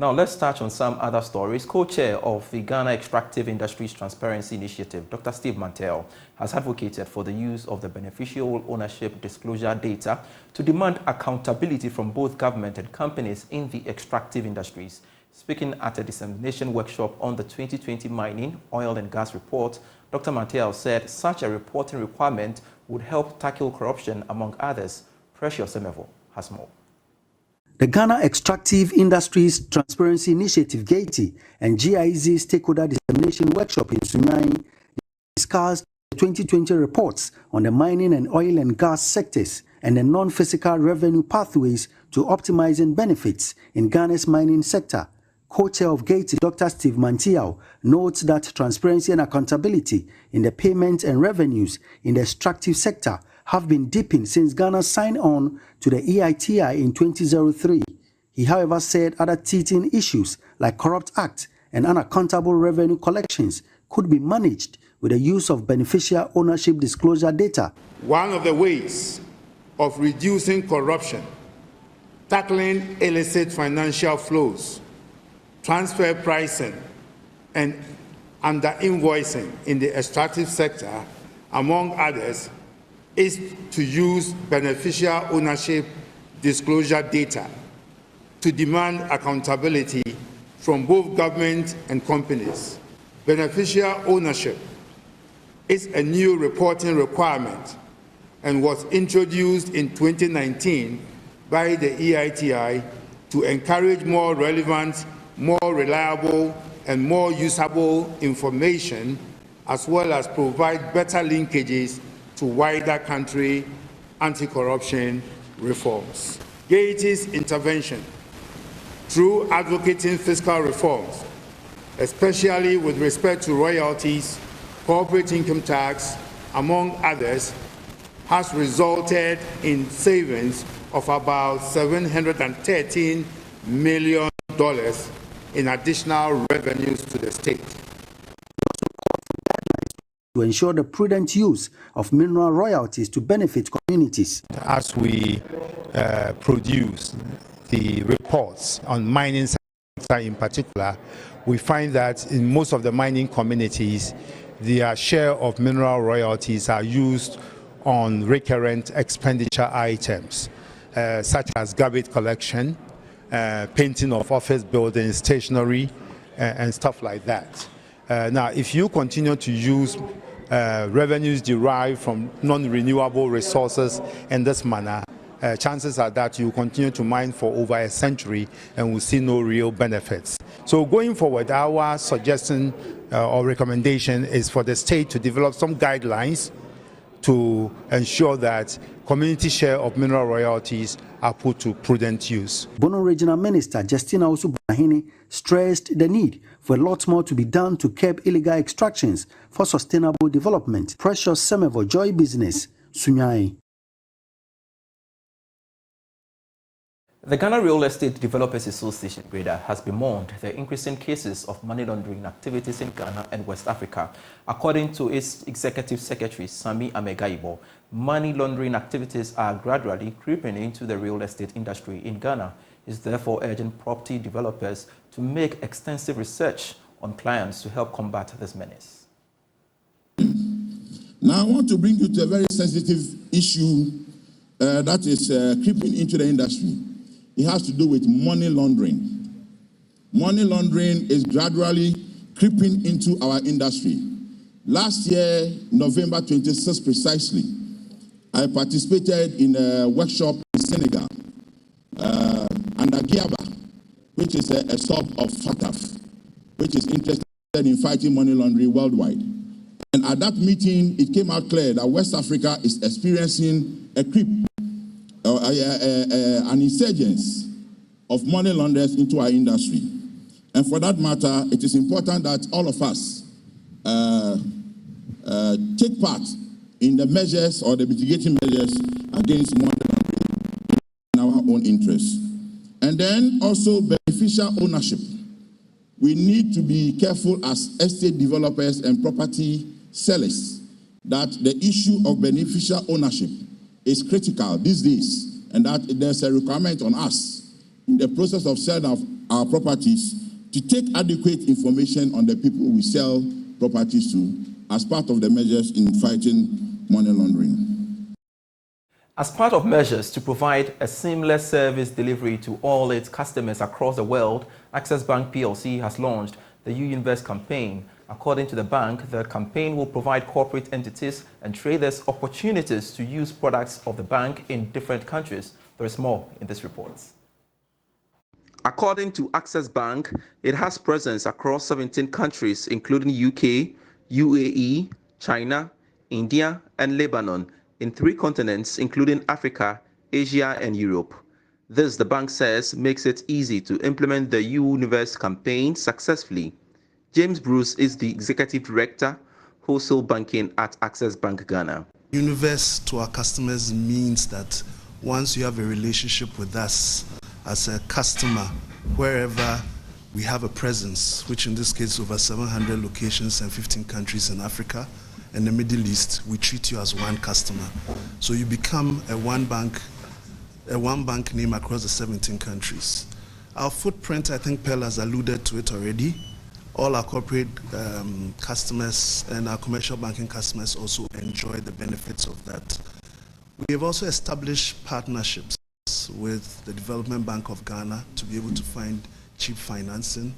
Now, let's touch on some other stories. Co-chair of the Ghana Extractive Industries Transparency Initiative, Dr. Steve Mantel, has advocated for the use of the beneficial ownership disclosure data to demand accountability from both government and companies in the extractive industries. Speaking at a dissemination workshop on the 2020 Mining, Oil and Gas Report, Dr. Mantel said such a reporting requirement would help tackle corruption, among others. Pious has more. The Ghana Extractive Industries Transparency Initiative (GREDA) and GIZ Stakeholder Dissemination Workshop in Sunyani discussed the 2020 reports on the mining and oil and gas sectors and the non-physical revenue pathways to optimizing benefits in Ghana's mining sector. Co-chair of GREDA, Dr. Steve Mantel, notes that transparency and accountability in the payments and revenues in the extractive sector have been deepened since Ghana signed on to the EITI in 2003. He, however, said other teething issues like corrupt acts and unaccountable revenue collections could be managed with the use of beneficial ownership disclosure data. One of the ways of reducing corruption, tackling illicit financial flows, transfer pricing, and under-invoicing in the extractive sector, among others, is to use beneficial ownership disclosure data to demand accountability from both government and companies. Beneficial ownership is a new reporting requirement and was introduced in 2019 by the EITI to encourage more relevant, more reliable, and more usable information, as well as provide better linkages to wider country anti-corruption reforms. GREDA's intervention through advocating fiscal reforms, especially with respect to royalties, corporate income tax, among others, has resulted in savings of about $713 million in additional revenues to the state. To ensure the prudent use of mineral royalties to benefit communities. As we produce the reports on mining sector in particular, we find that in most of the mining communities, their share of mineral royalties are used on recurrent expenditure items, such as garbage collection, painting of office buildings, stationery, and stuff like that. Now, if you continue to use revenues derived from non-renewable resources in this manner, chances are that you continue to mine for over a century and will see no real benefits. So going forward, our suggestion or recommendation is for the state to develop some guidelines to ensure that community share of mineral royalties are put to prudent use. Bono Regional Minister Justina Osu-Bahini stressed the need for a lot more to be done to curb illegal extractions for sustainable development. Pious Joy Business, Sunyani. The Ghana Real Estate Developers Association, GREDA, has bemoaned the increasing cases of money laundering activities in Ghana and West Africa. According to its Executive Secretary, Sami Amegaibo, money laundering activities are gradually creeping into the real estate industry in Ghana. It's therefore urging property developers to make extensive research on clients to help combat this menace. Now I want to bring you to a very sensitive issue that is creeping into the industry. It has to do with money laundering. Money laundering is gradually creeping into our industry. Last year, November 26 precisely, I participated in a workshop in Senegal under Giaba, which is a sub of FATF, which is interested in fighting money laundering worldwide. And at that meeting, it came out clear that West Africa is experiencing a creep, an insurgence of money launderers into our industry. And for that matter, it is important that all of us take part in the measures or the mitigating measures against money laundering in our own interests. And then also beneficial ownership. We need to be careful as estate developers and property sellers that the issue of beneficial ownership is critical these days, and that there's a requirement on us in the process of selling our properties, to take adequate information on the people we sell properties to as part of the measures in fighting money laundering. As part of measures to provide a seamless service delivery to all its customers across the world, Access Bank PLC has launched the U-Invest campaign. According to the bank, the campaign will provide corporate entities and traders opportunities to use products of the bank in different countries. There is more in this report. According to Access Bank, it has presence across 17 countries, including UK, UAE, China, India, and Lebanon, in 3 continents, including Africa, Asia, and Europe. This, the bank says, makes it easy to implement the U-Invest campaign successfully. James Bruce is the Executive Director, Wholesale Banking at Access Bank Ghana. U-Invest to our customers means that once you have a relationship with us as a customer, wherever we have a presence, which in this case over 700 locations and 15 countries in Africa and the Middle East, we treat you as one customer. So you become a one bank name across the 17 countries. Our footprint, I think Pearl has alluded to it already. All our corporate customers and our commercial banking customers also enjoy the benefits of that. We have also established partnerships with the Development Bank of Ghana to be able to find cheap financing,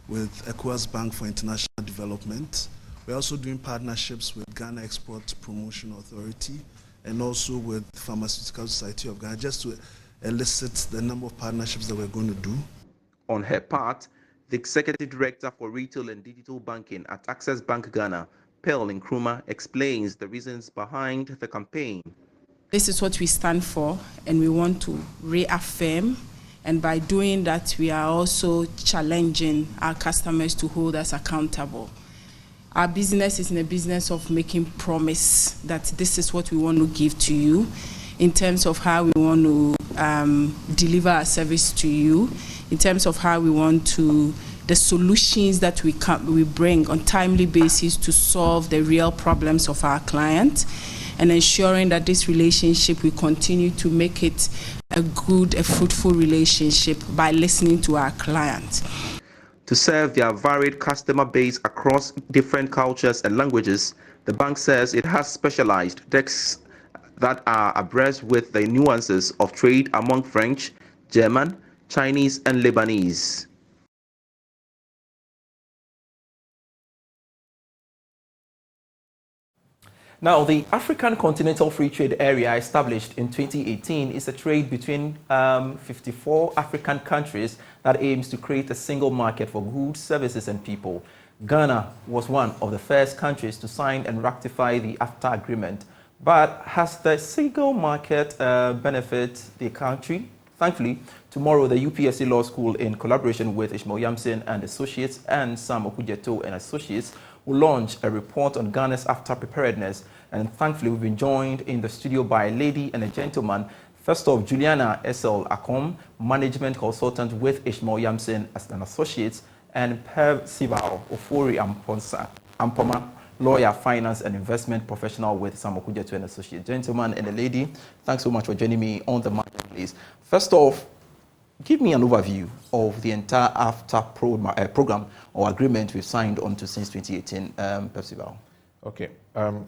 with ECOWAS Bank for International Development. We're also doing partnerships with Ghana Export Promotion Authority and also with Pharmaceutical Society of Ghana, just to elicit the number of partnerships that we're going to do. On her part, the Executive Director for Retail and Digital Banking at Access Bank Ghana, Pearl Nkrumah, explains the reasons behind the campaign. This is what we stand for, and we want to reaffirm, and by doing that, we are also challenging our customers to hold us accountable. Our business is in a business of making promise that this is what we want to give to you in terms of how we want to deliver our service to you, in terms of how we want to, the solutions that we bring on timely basis to solve the real problems of our clients, and ensuring that this relationship will continue to make it a good, a fruitful relationship by listening to our clients. To serve their varied customer base across different cultures and languages, the bank says it has specialized desks that are abreast with the nuances of trade among French, German, Chinese, and Lebanese. Now, the African Continental Free Trade Area, established in 2018, is a trade between 54 African countries that aims to create a single market for goods, services, and people. Ghana was one of the first countries to sign and ratify the AfTA agreement. But has the single market benefit the country? Thankfully, tomorrow the UPSC Law School, in collaboration with Ishmael Yamson and Associates and Sam Okujeto and Associates, will launch a report on Ghana's AfTA preparedness. And thankfully, we've been joined in the studio by a lady and a gentleman. First off, Juliana S.L. Akom, management consultant with Ishmael Yamson as an associate, and Pev Sibao Ofori Ampoma, lawyer, finance, and investment professional with Sam Okujeto and Associate. Gentleman and a lady, thanks so much for joining me on the marketplace. First off, give me an overview of the entire AfTA program or agreement we've signed onto since 2018, Pev Sibao. Okay,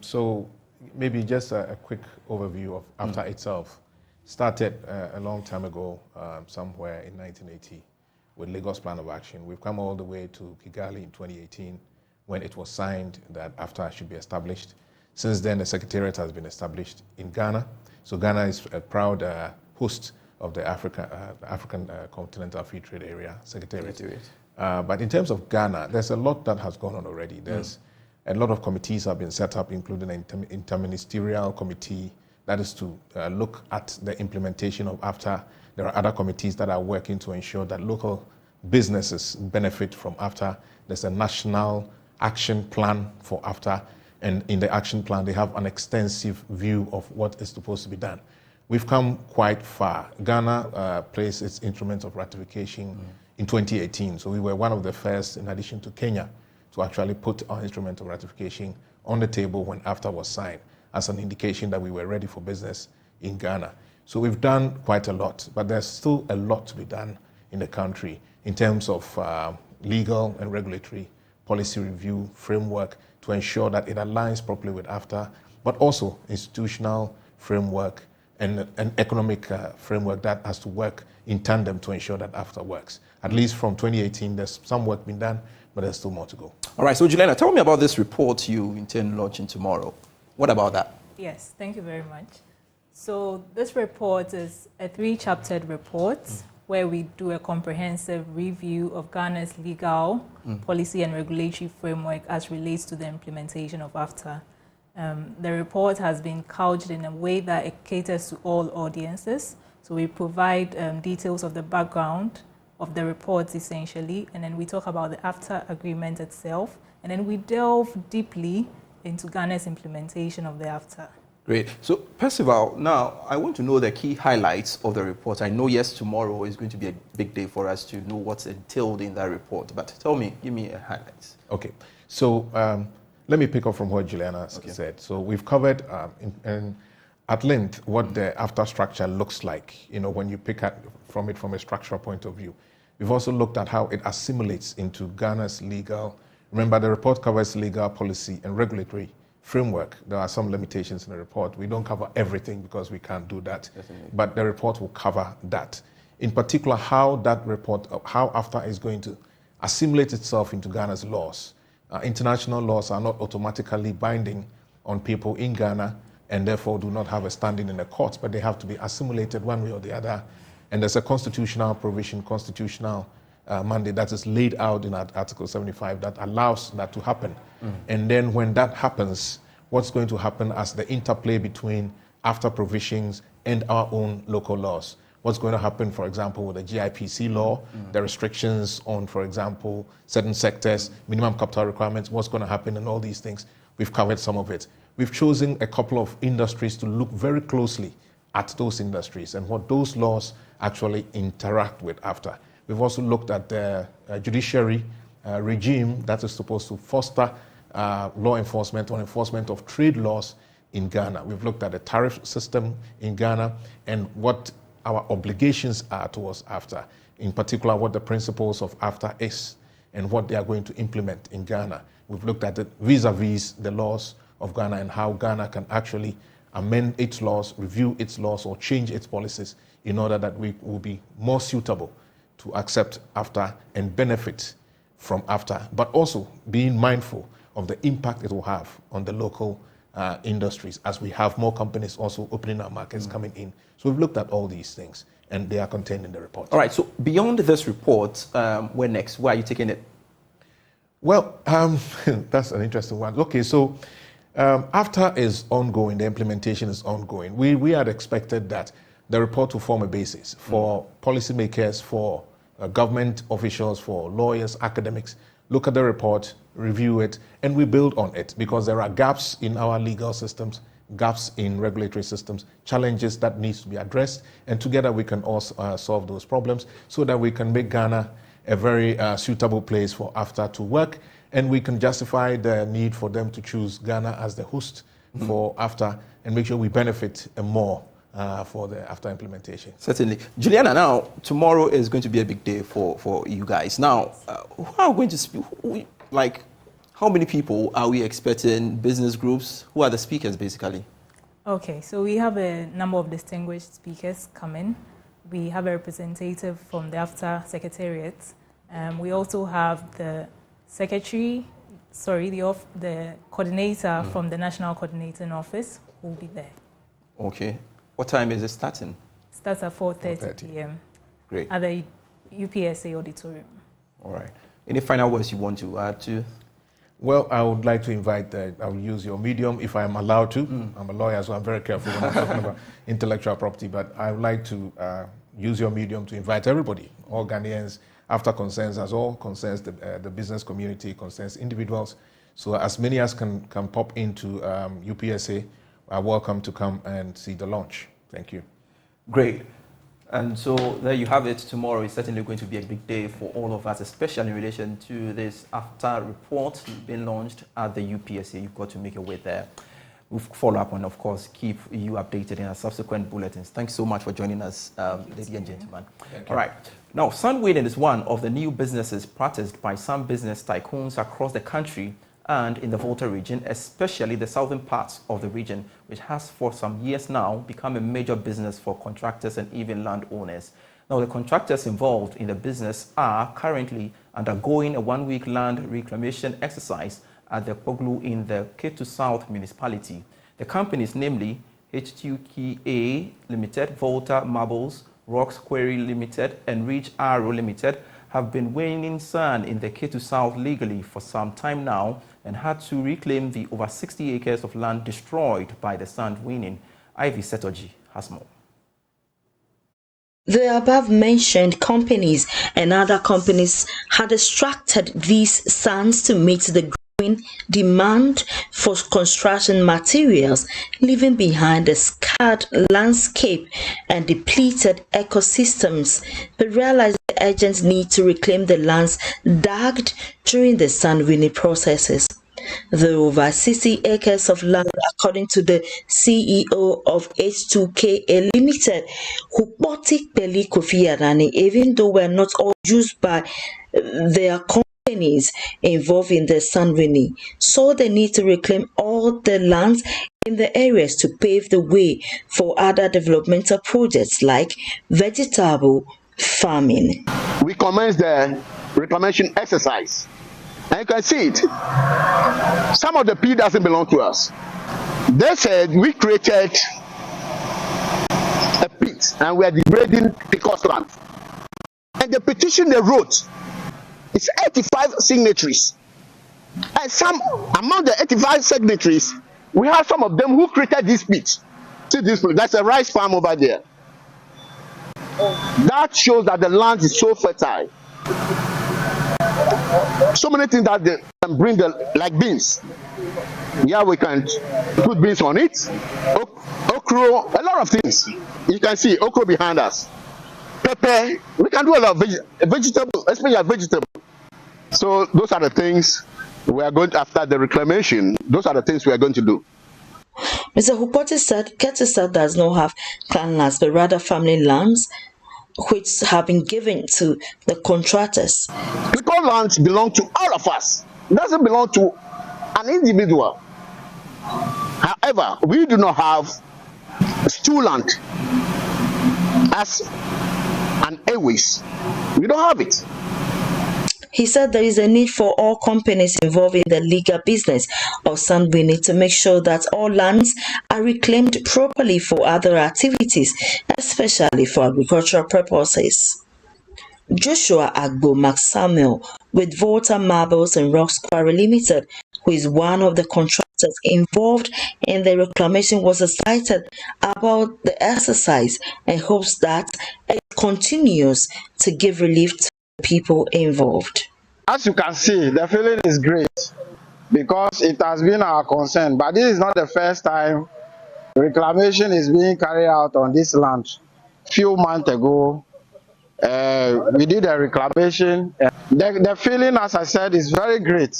so maybe just a quick overview of AfTA itself. Started a long time ago, somewhere in 1980, with Lagos Plan of Action. We've come all the way to Kigali in 2018, when it was signed that AfTA should be established. Since then, the Secretariat has been established in Ghana. So Ghana is a proud host of the African Continental Free Trade Area Secretariat. But in terms of Ghana, there's a lot that has gone on already. There's a lot of committees have been set up, including an interministerial committee that is to look at the implementation of AfTA. There are other committees that are working to ensure that local businesses benefit from AfTA. There's a national action plan for AfTA, and in the action plan they have an extensive view of what is supposed to be done. We've come quite far. Ghana placed its instrument of ratification in 2018, so we were one of the first, in addition to Kenya, to actually put our instrument of ratification on the table when AfTA was signed, as an indication that we were ready for business in Ghana. So we've done quite a lot, but there's still a lot to be done in the country. in terms of legal and regulatory policy review framework to ensure that it aligns properly with AFTA, but also institutional framework and an economic framework that has to work in tandem to ensure that AFTA works. At least from 2018, there's some work been done, but there's still more to go. All right, so Juliana, tell me about this report you intend launching tomorrow. What about that? Yes, thank you very much. So this report is a 3-chaptered report where we do a comprehensive review of Ghana's legal, policy and regulatory framework as relates to the implementation of AFTA. The report has been couched in a way that it caters to all audiences. So we provide details of the background of the reports essentially, and then we talk about the AFTA agreement itself, and then we delve deeply into Ghana's implementation of the AFTA. Great. So, Percival, now I want to know the key highlights of the report. I know, yes, tomorrow is going to be a big day for us to know what's entailed in that report, but tell me, give me a highlights. Okay. So, let me pick up from what Juliana said. So, we've covered at length what the AFTA structure looks like, when you pick at from it from a structural point of view. We've also looked at how it assimilates into Ghana's legal. Remember, the report covers legal, policy, and regulatory framework. There are some limitations in the report. We don't cover everything because we can't do that. Definitely. But the report will cover that. In particular, how that report, how AFTA is going to assimilate itself into Ghana's laws. International laws are not automatically binding on people in Ghana and therefore do not have a standing in the courts, but they have to be assimilated one way or the other. And there's a constitutional provision, constitutional mandate that is laid out in Article 75 that allows that to happen. And then when that happens, what's going to happen as the interplay between AFTA provisions and our own local laws? What's going to happen, for example, with the GIPC law, the restrictions on, for example, certain sectors, minimum capital requirements, what's going to happen and all these things? We've covered some of it. We've chosen a couple of industries to look very closely at those industries and what those laws actually interact with AFTA. We've also looked at the judiciary regime that is supposed to foster law enforcement or enforcement of trade laws in Ghana. We've looked at the tariff system in Ghana and what our obligations are towards AFTA, in particular what the principles of AFTA is and what they are going to implement in Ghana. We've looked at it vis-a-vis the laws of Ghana and how Ghana can actually amend its laws, review its laws, or change its policies in order that we will be more suitable to accept AFTA and benefit from AFTA, but also being mindful of the impact it will have on the local industries as we have more companies also opening our markets coming in. So we've looked at all these things and they are contained in the report. All right, so beyond this report, where next? Where are you taking it? Well, that's an interesting one. Okay, so AFTA is ongoing, the implementation is ongoing. We had expected that the report will form a basis for policymakers, for government officials, for lawyers, academics, look at the report, review it, and we build on it because there are gaps in our legal systems, gaps in regulatory systems, challenges that needs to be addressed, and together we can also solve those problems so that we can make Ghana a very suitable place for AFTA to work, and we can justify the need for them to choose Ghana as the host for AFTA and make sure we benefit more for the AFTA implementation. Certainly. Juliana, now, tomorrow is going to be a big day for you guys. Now, who are going to speak? How many people are we expecting? Business groups? Who are the speakers, basically? Okay, so we have a number of distinguished speakers coming. We have a representative from the AFTA Secretariat. We also have the the coordinator from the National Coordinating Office who will be there. Okay. What time is it starting? It starts at 4:30 p.m. Great. At the UPSA auditorium. All right. Any final words you want to add to? Well, I would like to invite, I'll use your medium if I'm allowed to. I'm a lawyer, so I'm very careful when I'm talking about intellectual property, but I would like to use your medium to invite everybody, all Ghanaians, AFTA concerns as all, concerns the business community, concerns individuals. So as many as can pop into UPSA are welcome to come and see the launch. Thank you. Great. And so there you have it. Tomorrow is certainly going to be a big day for all of us, especially in relation to this AFTA report being launched at the UPSA. You've got to make your way there. We'll follow up and, of course, keep you updated in our subsequent bulletins. Thanks so much for joining us, ladies and gentlemen. All right. Now, sand winning is one of the new businesses practiced by some business tycoons across the country and in the Volta region, especially the southern parts of the region, which has for some years now become a major business for contractors and even landowners. Now, the contractors involved in the business are currently undergoing a one-week land reclamation exercise at the Poglu in the Ketu South municipality. The companies, namely H2KA Limited, Volta Marbles, Rocks Quarry Limited, and Ridge Arrow Limited, have been weighing sand in the Ketu South legally for some time now and had to reclaim the over 60 acres of land destroyed by the sand winning. Ivy Setoji has more. The above-mentioned companies and other companies had extracted these sands to meet the growing demand for construction materials, leaving behind a scarred landscape and depleted ecosystems, but realized the urgent need to reclaim the lands dug during the sand winning processes. The over 60 acres of land, according to the CEO of H2KA Limited, Hupotik Peli Kofi Adani, even though were not all used by their companies involved in the sand winning, saw the need to reclaim all the lands in the areas to pave the way for other developmental projects like vegetable farming. We commenced the reclamation exercise. And you can see it. Some of the pit doesn't belong to us. They said we created a pit and we are degrading Pious land. And the petition they wrote is 85 signatories. And some among the 85 signatories, we have some of them who created this pit. See this place, that's a rice farm over there. That shows that the land is so fertile. So many things that they can bring, like beans. Yeah, we can put beans on it. Okra, a lot of things. You can see okra behind us. Pepper, we can do a lot of vegetable, especially vegetable. So those are the things we are going to, after the reclamation, those are the things we are going to do. Mr. Hupoti said Ketu South does not have clan lands, but rather family lands, which have been given to the contractors. Because lands belong to all of us. It doesn't belong to an individual. However, we do not have stew land as an airways. We don't have it. He said there is a need for all companies involved in the legal business of sand winning to make sure that all lands are reclaimed properly for other activities, especially for agricultural purposes. Joshua Agbo Samuel with Volta Marbles and Rocks Quarry Limited, who is one of the contractors involved in the reclamation, was excited about the exercise and hopes that it continues to give relief to people involved. As you can see, the feeling is great because it has been our concern, but this is not the first time reclamation is being carried out on this land. Few months ago, we did a reclamation. The feeling, as I said, is very great.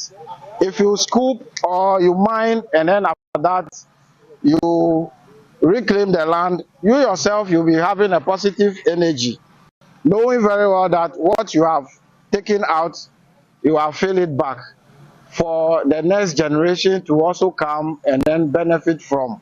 If you scoop or you mine and then after that you reclaim the land, you yourself, you'll be having a positive energy, knowing very well that what you have taken out, you will feel it back for the next generation to also come and then benefit from.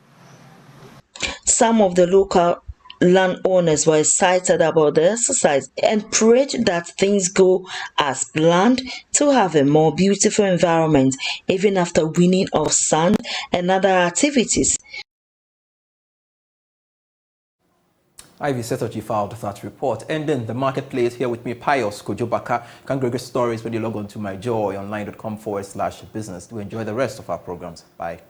Some of the local landowners were excited about the exercise and prayed that things go as planned to have a more beautiful environment even after winning of sand and other activities. Ivy Setoji filed that report. And then the marketplace here with me, Pious, Kojo, Backah. Congregate stories when you log on to myjoyonline.com/business. Do enjoy the rest of our programs. Bye.